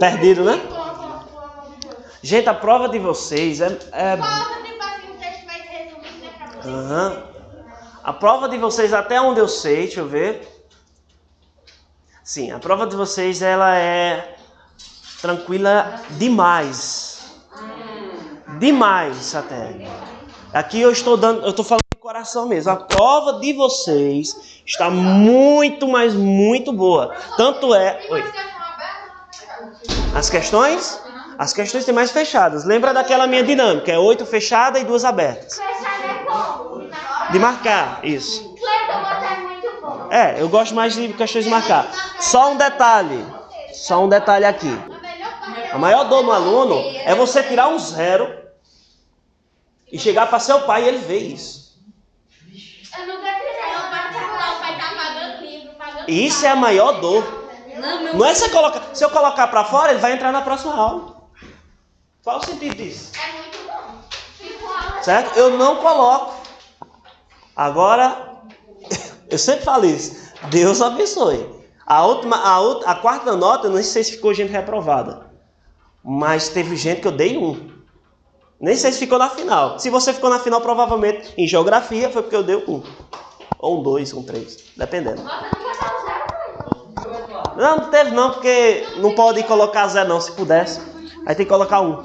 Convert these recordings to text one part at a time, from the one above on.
Perdido, né? Gente, a prova de vocês Uhum. A prova de vocês, até onde eu sei, deixa eu ver. Sim, a prova de vocês, ela é tranquila demais. Demais até. Aqui eu estou falando de coração mesmo. A prova de vocês está muito, mas muito boa. Tanto é... Oi. As questões? As questões têm mais fechadas. Lembra daquela minha dinâmica? É 8 fechadas e 2 abertas. Fechada é como? De marcar, isso. Eu gosto mais de questões de marcar. Só um detalhe aqui. A maior dor no aluno é você tirar um 0 e chegar para seu pai e ele ver isso. Eu nunca tirei. O pai tá pagando livro. Isso é a maior dor. Não é se eu colocar para fora, ele vai entrar na próxima aula. Qual o sentido disso? É muito bom. Certo? Eu não coloco. Agora, eu sempre falo isso. Deus abençoe. A quarta nota, eu não sei se ficou gente reprovada. Mas teve gente que eu dei 1. Nem sei se ficou na final. Se você ficou na final, provavelmente em geografia foi porque eu dei 1. Ou um 2, um 3. Dependendo. Não teve não, porque não pode colocar 0 não, se pudesse. Aí tem que colocar 1.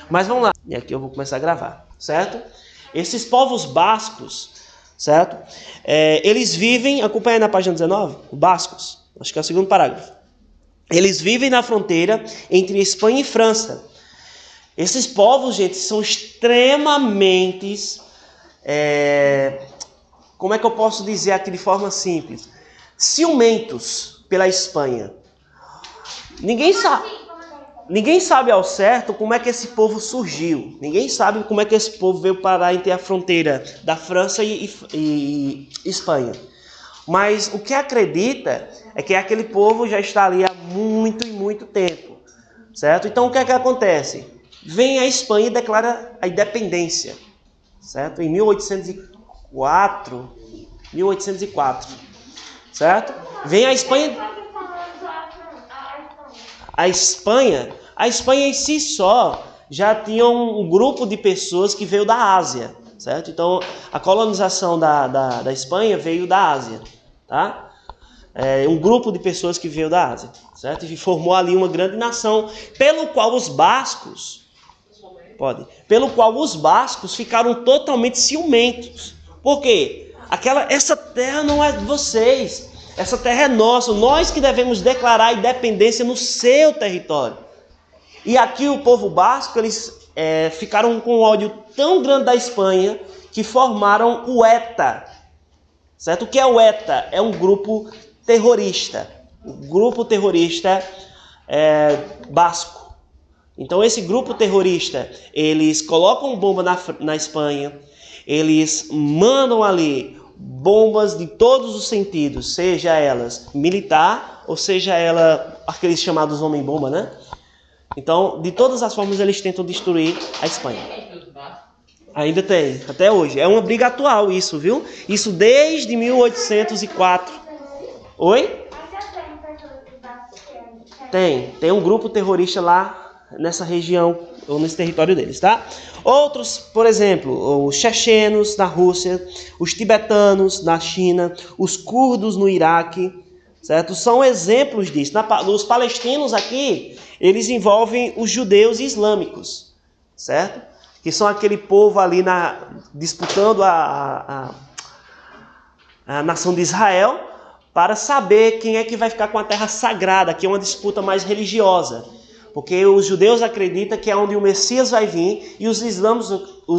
Mas vamos lá. E aqui eu vou começar a gravar, certo? Esses povos bascos, certo? Eles vivem, acompanha aí na página 19, bascos, acho que é o segundo parágrafo. Eles vivem na fronteira entre Espanha e França. Esses povos, gente, são extremamente, como é que eu posso dizer aqui de forma simples? Ciumentos pela Espanha. Ninguém sabe ao certo como é que esse povo surgiu. Ninguém sabe como é que esse povo veio parar entre a fronteira da França e Espanha. Mas o que acredita é que aquele povo já está ali há muito e muito tempo. Certo? Então o que é que acontece? Vem a Espanha e declara a independência. Certo? Em 1804. Certo? Vem a Espanha... A Espanha em si só já tinha um grupo de pessoas que veio da Ásia, certo? Então, a colonização da Espanha veio da Ásia, tá? Um grupo de pessoas que veio da Ásia, certo? E formou ali uma grande nação, pelo qual os bascos ficaram totalmente ciumentos. Por quê? Essa terra não é de vocês. Essa terra é nossa, nós que devemos declarar a independência no seu território. E aqui o povo basco, eles ficaram com um ódio tão grande da Espanha que formaram o ETA. Certo? O que é o ETA? É um grupo terrorista. O grupo terrorista basco. Então esse grupo terrorista, eles colocam bomba na Espanha, eles mandam ali bombas de todos os sentidos, seja elas militar ou seja ela aqueles chamados homem-bomba, né? Então, de todas as formas, eles tentam destruir a Espanha. Ainda tem, até hoje. É uma briga atual isso, viu? Isso desde 1804. Oi? Tem um grupo terrorista lá nessa região ou nesse território deles, tá? Outros, por exemplo, os chechenos na Rússia, os tibetanos na China, os curdos no Iraque, certo? São exemplos disso. Os palestinos aqui, eles envolvem os judeus islâmicos, certo? Que são aquele povo ali disputando a nação de Israel para saber quem é que vai ficar com a terra sagrada, que é uma disputa mais religiosa. Porque os judeus acreditam que é onde o Messias vai vir e os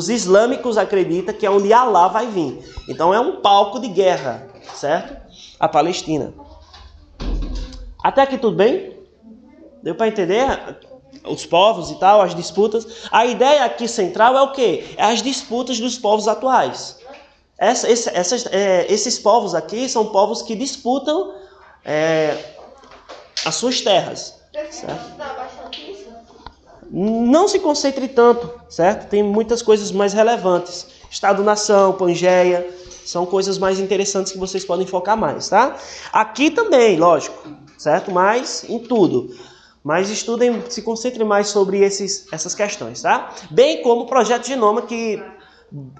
islâmicos acreditam que é onde Alá vai vir. Então é um palco de guerra, certo? A Palestina. Até aqui tudo bem? Deu para entender os povos e tal, as disputas? A ideia aqui central é o quê? É as disputas dos povos atuais. Esses povos aqui são povos que disputam as suas terras. Certo? Não se concentre tanto, certo? Tem muitas coisas mais relevantes. Estado-nação, Pangeia, são coisas mais interessantes que vocês podem focar mais, tá? Aqui também, lógico, certo? Mas em tudo. Mas estudem, se concentrem mais sobre essas questões, tá? Bem como o projeto Genoma, que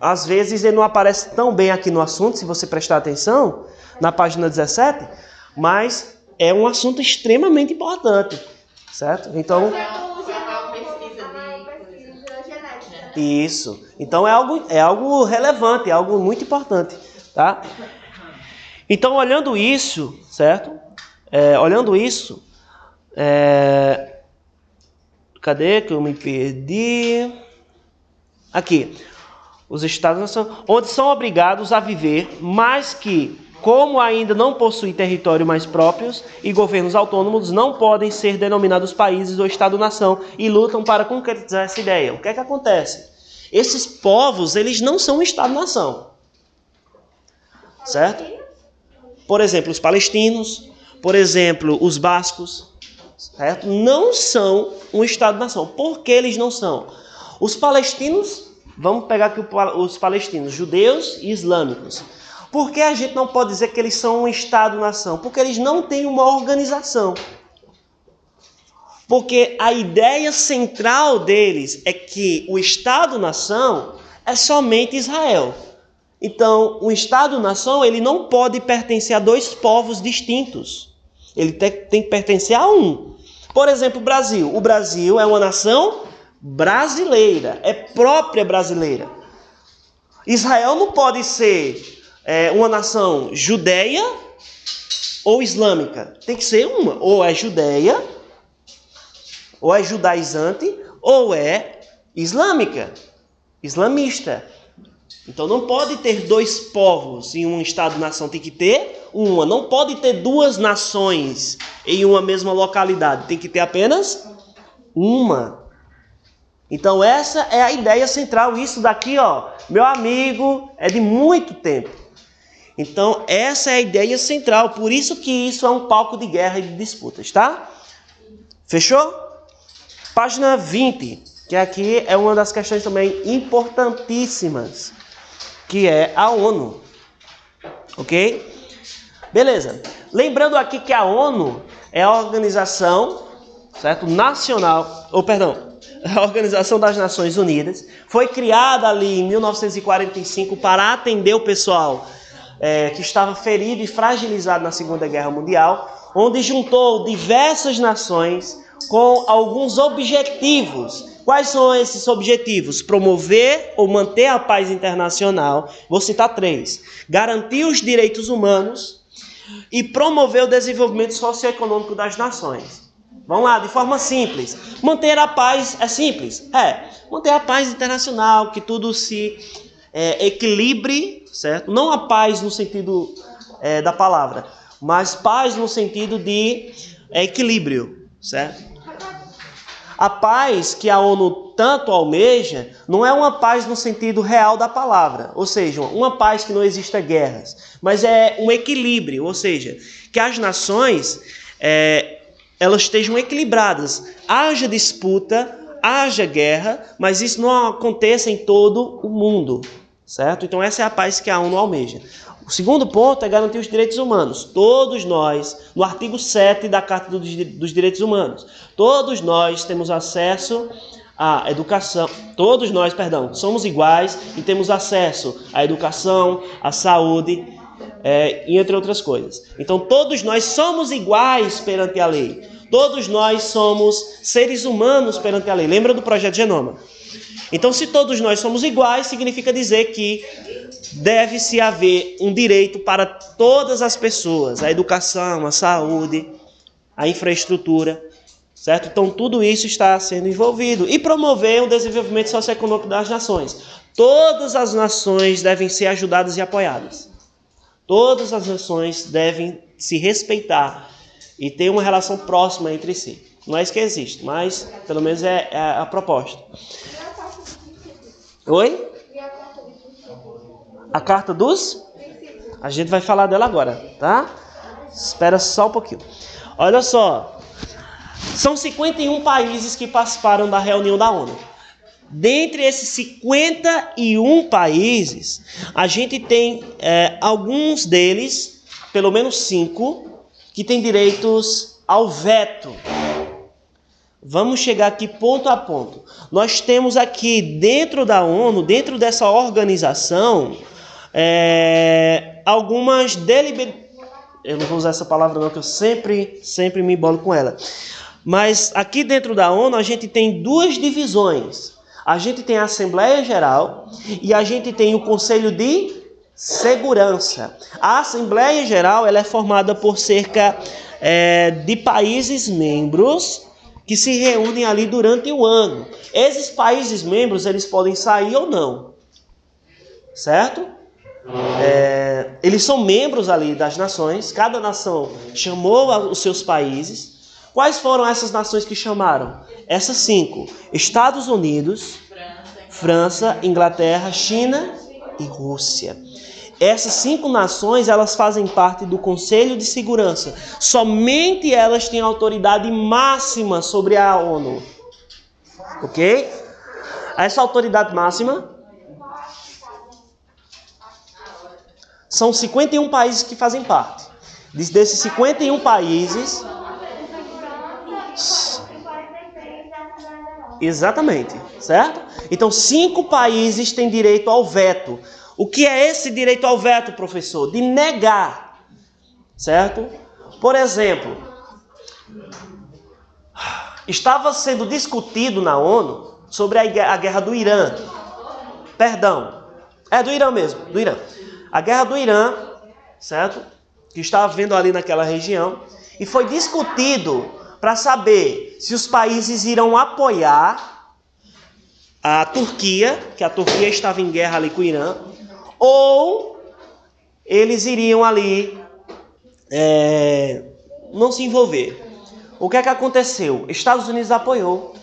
às vezes ele não aparece tão bem aqui no assunto, se você prestar atenção, na página 17, mas é um assunto extremamente importante, certo? Então, isso. Então é algo relevante, é algo muito importante, tá? Então, olhando isso, certo? Cadê que eu me perdi? Aqui. Os Estados-nação, onde são obrigados a viver, mas que, como ainda não possuem território mais próprios e governos autônomos, não podem ser denominados países ou Estado-nação e lutam para concretizar essa ideia. O que é que acontece? Esses povos, eles não são um Estado-nação. Certo? Por exemplo, os palestinos, por exemplo, os bascos, certo? Não são um Estado-nação. Por que eles não são? Os palestinos, vamos pegar aqui os palestinos, judeus e islâmicos. Por que a gente não pode dizer que eles são um Estado-nação? Porque eles não têm uma organização. Porque a ideia central deles é que o Estado-nação é somente Israel. Então, o Estado-nação ele não pode pertencer a dois povos distintos. Ele tem que pertencer a um. Por exemplo, o Brasil. O Brasil é uma nação brasileira, é própria brasileira. Israel não pode ser uma nação judeia ou islâmica. Tem que ser uma. Ou é judeia, ou é judaizante, ou é islâmica, islamista. Então não pode ter dois povos em um Estado-nação, tem que ter uma. Não pode ter duas nações em uma mesma localidade, tem que ter apenas uma. Então essa é a ideia central. Isso daqui, ó, meu amigo, é de muito tempo. Então essa é a ideia central. Por isso que isso é um palco de guerra e de disputas, tá? Fechou? Página 20, que aqui é uma das questões também importantíssimas, que é a ONU. Ok? Beleza. Lembrando aqui que a ONU é a organização, certo? Nacional, a Organização das Nações Unidas. Foi criada ali em 1945 para atender o pessoal que estava ferido e fragilizado na Segunda Guerra Mundial, onde juntou diversas nações com alguns objetivos. Quais são esses objetivos? Promover ou manter a paz internacional. Vou citar 3. Garantir os direitos humanos e promover o desenvolvimento socioeconômico das nações. Vamos lá, de forma simples. Manter a paz é simples? Manter a paz internacional, que tudo se equilibre, certo? Não a paz no sentido da palavra, mas paz no sentido de equilíbrio, certo? A paz que a ONU tanto almeja não é uma paz no sentido real da palavra, ou seja, uma paz que não exista guerras, mas é um equilíbrio, ou seja, que as nações elas estejam equilibradas, haja disputa, haja guerra, mas isso não aconteça em todo o mundo, certo? Então essa é a paz que a ONU almeja. O segundo ponto é garantir os direitos humanos. Todos nós, no artigo 7 da Carta dos Direitos Humanos, todos nós temos acesso à educação. Todos nós, somos iguais e temos acesso à educação, à saúde, e entre outras coisas. Então todos nós somos iguais perante a lei. Todos nós somos seres humanos perante a lei. Lembra do projeto Genoma? Então, se todos nós somos iguais, significa dizer que deve-se haver um direito para todas as pessoas, a educação, a saúde, a infraestrutura, certo? Então, tudo isso está sendo envolvido. E promover o desenvolvimento socioeconômico das nações. Todas as nações devem ser ajudadas e apoiadas. Todas as nações devem se respeitar e ter uma relação próxima entre si. Não é isso que existe, mas pelo menos é a proposta. Oi? A carta dos? A gente vai falar dela agora, tá? Espera só um pouquinho. Olha só. São 51 países que participaram da reunião da ONU. Dentre esses 51 países, a gente tem alguns deles, pelo menos 5, que têm direitos ao veto. Vamos chegar aqui ponto a ponto. Nós temos aqui dentro da ONU, dentro dessa organização, algumas deliberações. Eu não vou usar essa palavra não, que eu sempre me embolo com ela. Mas aqui dentro da ONU a gente tem duas divisões. A gente tem a Assembleia Geral e a gente tem o Conselho de Segurança. A Assembleia Geral ela é formada por cerca de países membros que se reúnem ali durante o ano. Esses países membros eles podem sair ou não, certo? Eles são membros ali das nações. Cada nação chamou os seus países. Quais foram essas nações que chamaram? Essas 5. Estados Unidos, França, Inglaterra, China e Rússia. Essas 5 nações, elas fazem parte do Conselho de Segurança. Somente elas têm autoridade máxima sobre a ONU. Ok? Essa autoridade máxima são 51 países que fazem parte. Desses 51 países... Exatamente, certo? Então, 5 países têm direito ao veto. O que é esse direito ao veto, professor? De negar, certo? Por exemplo, estava sendo discutido na ONU sobre a guerra do Irã. Perdão, do Irã mesmo, do Irã. A guerra do Irã, certo? Que estava havendo ali naquela região. E foi discutido para saber se os países irão apoiar a Turquia, que a Turquia estava em guerra ali com o Irã, ou eles iriam ali não se envolver. O que é que aconteceu? Estados Unidos apoiou,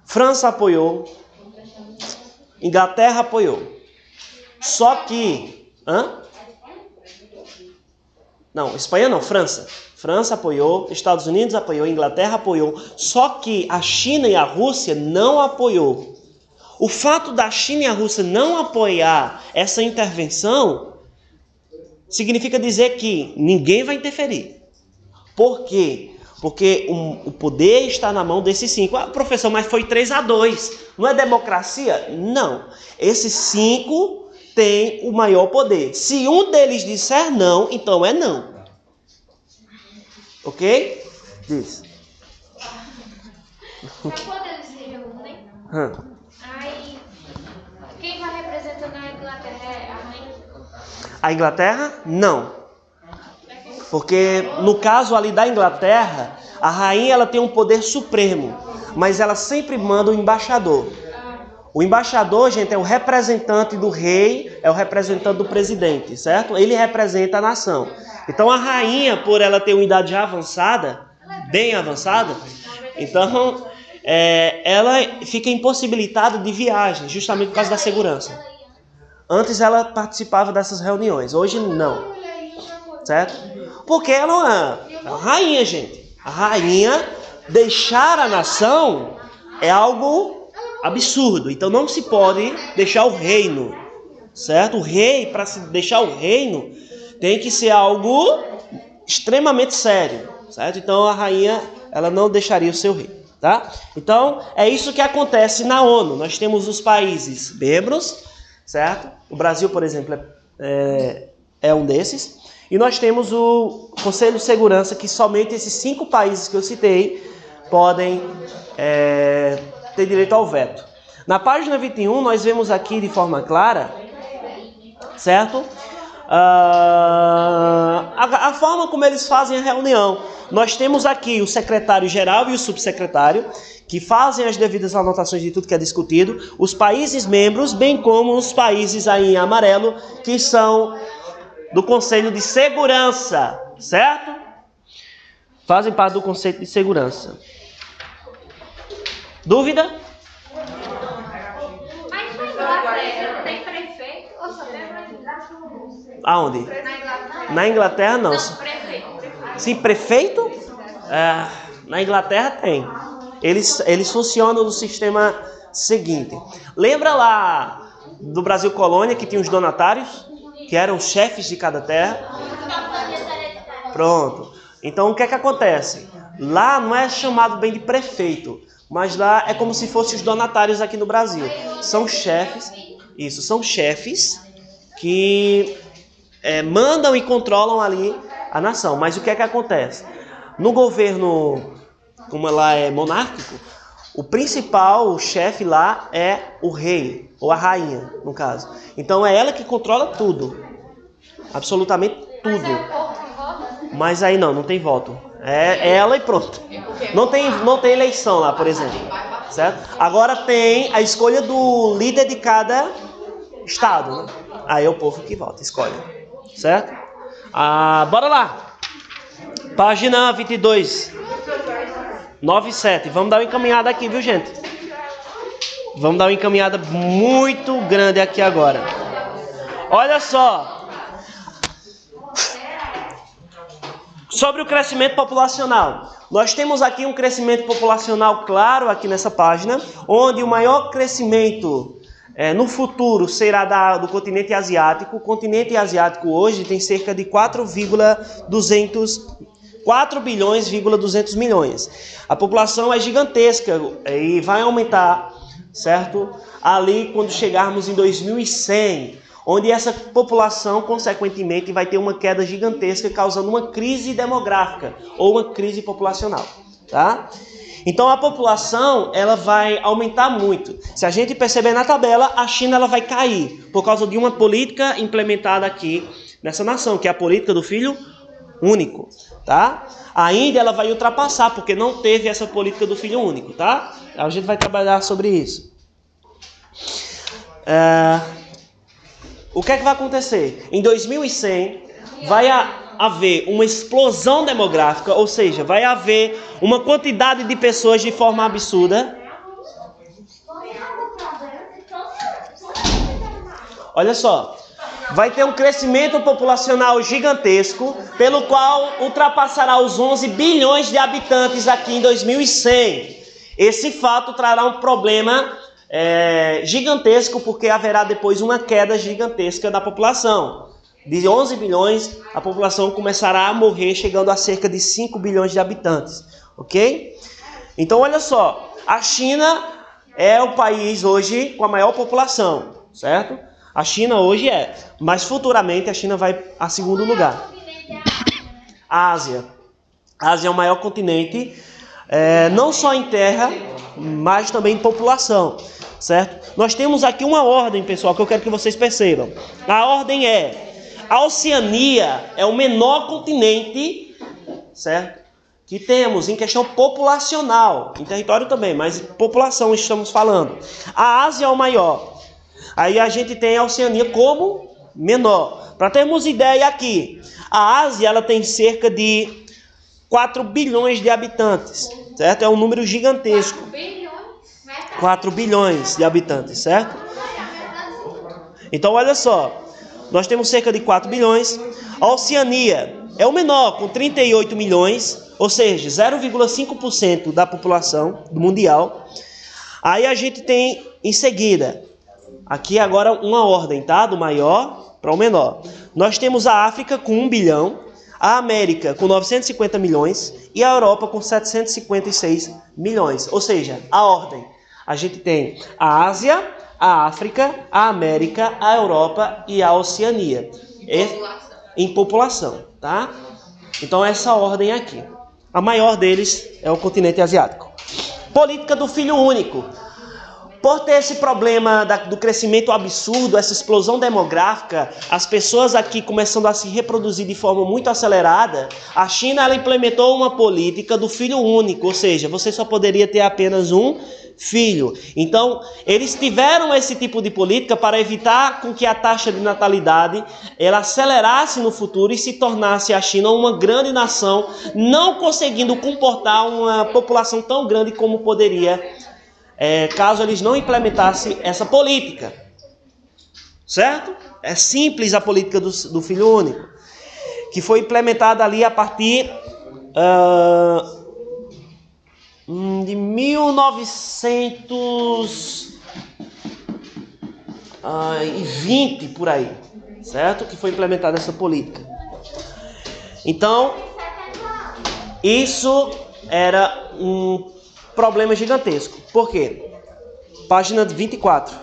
França apoiou, Inglaterra apoiou. Só que... Não, Espanha não, França. França apoiou, Estados Unidos apoiou, Inglaterra apoiou. Só que a China e a Rússia não apoiou. O fato da China e a Rússia não apoiar essa intervenção significa dizer que ninguém vai interferir. Por quê? Porque o poder está na mão desses 5. Professor, mas foi 3-2. Não é democracia? Não. Esses 5 têm o maior poder. Se um deles disser não, então é não. Ok? Diz. Mas quando eles se reúnem, aí quem vai representando a Inglaterra é a rainha? A Inglaterra? Não. Porque no caso ali da Inglaterra, a rainha ela tem um poder supremo, mas ela sempre manda o embaixador. O embaixador, gente, é o representante do rei, é o representante do presidente, certo? Ele representa a nação. Então a rainha, por ela ter uma idade já avançada, bem avançada, então ela fica impossibilitada de viagem, justamente por causa da segurança. Antes ela participava dessas reuniões, hoje não, certo? Porque ela é uma rainha, gente. A rainha deixar a nação é algo absurdo. Então não se pode deixar o reino, certo? O rei, para se deixar o reino, tem que ser algo extremamente sério, certo? Então a rainha, ela não deixaria o seu rei, tá? Então é isso que acontece na ONU. Nós temos os países membros, certo? O Brasil, por exemplo, é um desses. E nós temos o Conselho de Segurança, que somente esses 5 países que eu citei podem ter direito ao veto. Na página 21, nós vemos aqui de forma clara, certo? A forma como eles fazem a reunião. Nós temos aqui o secretário-geral e o subsecretário, que fazem as devidas anotações de tudo que é discutido, os países membros, bem como os países aí em amarelo, que são do Conselho de Segurança, certo? Fazem parte do Conselho de Segurança. Dúvida? Mas na Inglaterra tem prefeito ou só tem presidente? Aonde? Na Inglaterra? Na Inglaterra não. Não, prefeito. Sim, prefeito? Na Inglaterra tem. Eles funcionam no sistema seguinte. Lembra lá do Brasil Colônia que tinha os donatários? Que eram chefes de cada terra? Pronto. Então o que é que acontece? Lá não é chamado bem de prefeito, mas lá é como se fossem os donatários aqui no Brasil. São chefes, isso, são chefes que mandam e controlam ali a nação. Mas o que é que acontece? No governo, como lá é monárquico, o principal, o chefe lá é o rei, ou a rainha, no caso. Então é ela que controla tudo, absolutamente tudo. Mas aí não tem voto. É ela e pronto. Não tem eleição lá, por exemplo. Certo? Agora tem a escolha do líder de cada estado, né? Aí é o povo que vota, escolhe. Certo? Bora lá. Página 22. 97. Vamos dar uma encaminhada aqui, viu, gente? Vamos dar uma encaminhada muito grande aqui agora. Olha só. Sobre o crescimento populacional. Nós temos aqui um crescimento populacional claro aqui nessa página, onde o maior crescimento no futuro será do continente asiático. O continente asiático hoje tem cerca de 4 bilhões, 200 milhões. A população é gigantesca e vai aumentar, certo? Ali quando chegarmos em 2100, onde essa população, consequentemente, vai ter uma queda gigantesca, causando uma crise demográfica ou uma crise populacional, tá? Então a população ela vai aumentar muito. Se a gente perceber na tabela, a China ela vai cair por causa de uma política implementada aqui nessa nação, que é a política do filho único, tá? A Índia ela vai ultrapassar porque não teve essa política do filho único, tá? A gente vai trabalhar sobre isso. O que é que vai acontecer? Em 2100 vai haver uma explosão demográfica, ou seja, vai haver uma quantidade de pessoas de forma absurda. Olha só, vai ter um crescimento populacional gigantesco, pelo qual ultrapassará os 11 bilhões de habitantes aqui em 2100. Esse fato trará um problema gigantesco, porque haverá depois uma queda gigantesca da população. De 11 bilhões, a população começará a morrer, chegando a cerca de 5 bilhões de habitantes. Ok? Então, olha só. A China é o país hoje com a maior população, certo? A China hoje mas futuramente a China vai a segundo lugar. A Ásia. A Ásia é o maior continente, não só em terra, mas também em população, certo? Nós temos aqui uma ordem, pessoal, que eu quero que vocês percebam. A ordem a Oceania é o menor continente, certo? Que temos em questão populacional, em território também, mas população estamos falando. A Ásia é o maior. Aí a gente tem a Oceania como menor. Para termos ideia aqui, a Ásia ela tem cerca de 4 bilhões de habitantes, certo? É um número gigantesco. 4 bilhões de habitantes, certo? Então olha só, nós temos cerca de 4 bilhões. A Oceania é o menor, com 38 milhões, ou seja, 0,5% da população mundial. Aí a gente tem em seguida, aqui agora uma ordem, tá? Do maior para o menor. Nós temos a África com 1 bilhão, a América com 950 milhões e a Europa com 756 milhões. Ou seja, a ordem. A gente tem a Ásia, a África, a América, a Europa e a Oceania. Em população, tá? Então essa ordem aqui. A maior deles é o continente asiático. Política do filho único. Por ter esse problema do crescimento absurdo, essa explosão demográfica, as pessoas aqui começando a se reproduzir de forma muito acelerada, a China ela implementou uma política do filho único, ou seja, você só poderia ter apenas um filho. Então, eles tiveram esse tipo de política para evitar com que a taxa de natalidade ela acelerasse no futuro e se tornasse a China uma grande nação, não conseguindo comportar uma população tão grande como poderia caso eles não implementassem essa política, certo? É simples a política do filho único, que foi implementada ali a partir de 1920 por aí, certo? Que foi implementada essa política. Então, isso era um problema gigantesco. Por quê? Página 24.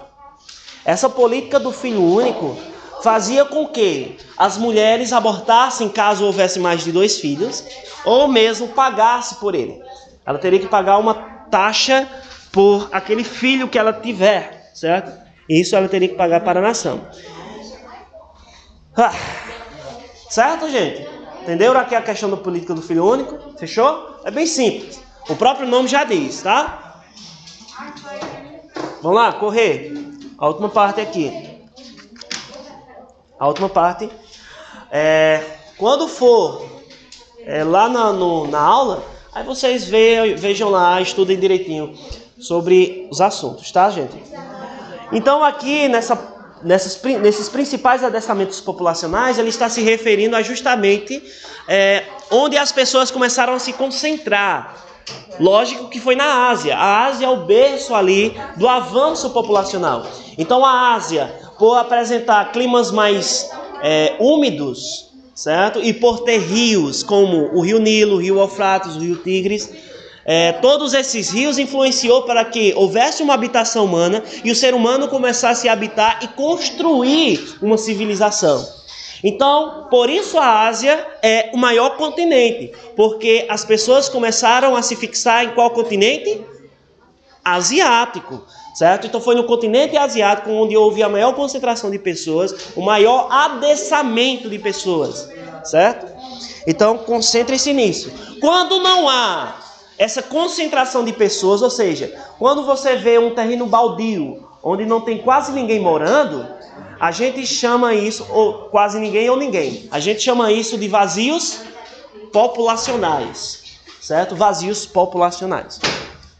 Essa política do filho único fazia com que as mulheres abortassem caso houvesse mais de 2 filhos, ou mesmo pagasse por ele. Ela teria que pagar uma taxa por aquele filho que ela tiver, certo? Isso ela teria que pagar para a nação. Certo, gente? Entenderam aqui a questão da política do filho único? Fechou? É bem simples. O próprio nome já diz, tá? Vamos lá, correr. A última parte aqui. A última parte. Quando for lá na aula, aí vocês vejam lá, estudem direitinho sobre os assuntos, tá, gente? Então aqui nesses principais adentramentos populacionais, ele está se referindo a justamente onde as pessoas começaram a se concentrar. Lógico que foi na Ásia. A Ásia é o berço ali do avanço populacional. Então a Ásia, por apresentar climas mais úmidos, certo? E por ter rios como o Rio Nilo, o Rio Eufrates, o Rio Tigres, todos esses rios influenciou para que houvesse uma habitação humana e o ser humano começasse a habitar e construir uma civilização. Então, por isso a Ásia é o maior continente, porque as pessoas começaram a se fixar em qual continente? Asiático, certo? Então foi no continente asiático onde houve a maior concentração de pessoas, o maior adensamento de pessoas, certo? Então, concentre-se nisso. Quando não há essa concentração de pessoas, ou seja, quando você vê um terreno baldio, onde não tem quase ninguém morando, a gente chama isso, ou quase ninguém ou ninguém, a gente chama isso de vazios populacionais, certo? Vazios populacionais,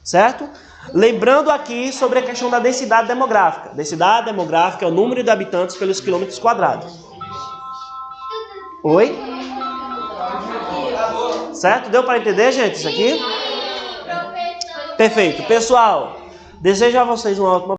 certo? Lembrando aqui sobre a questão da densidade demográfica. Densidade demográfica é o número de habitantes pelos quilômetros quadrados. Oi? Certo? Deu para entender, gente, isso aqui? Perfeito. Pessoal, desejo a vocês uma ótima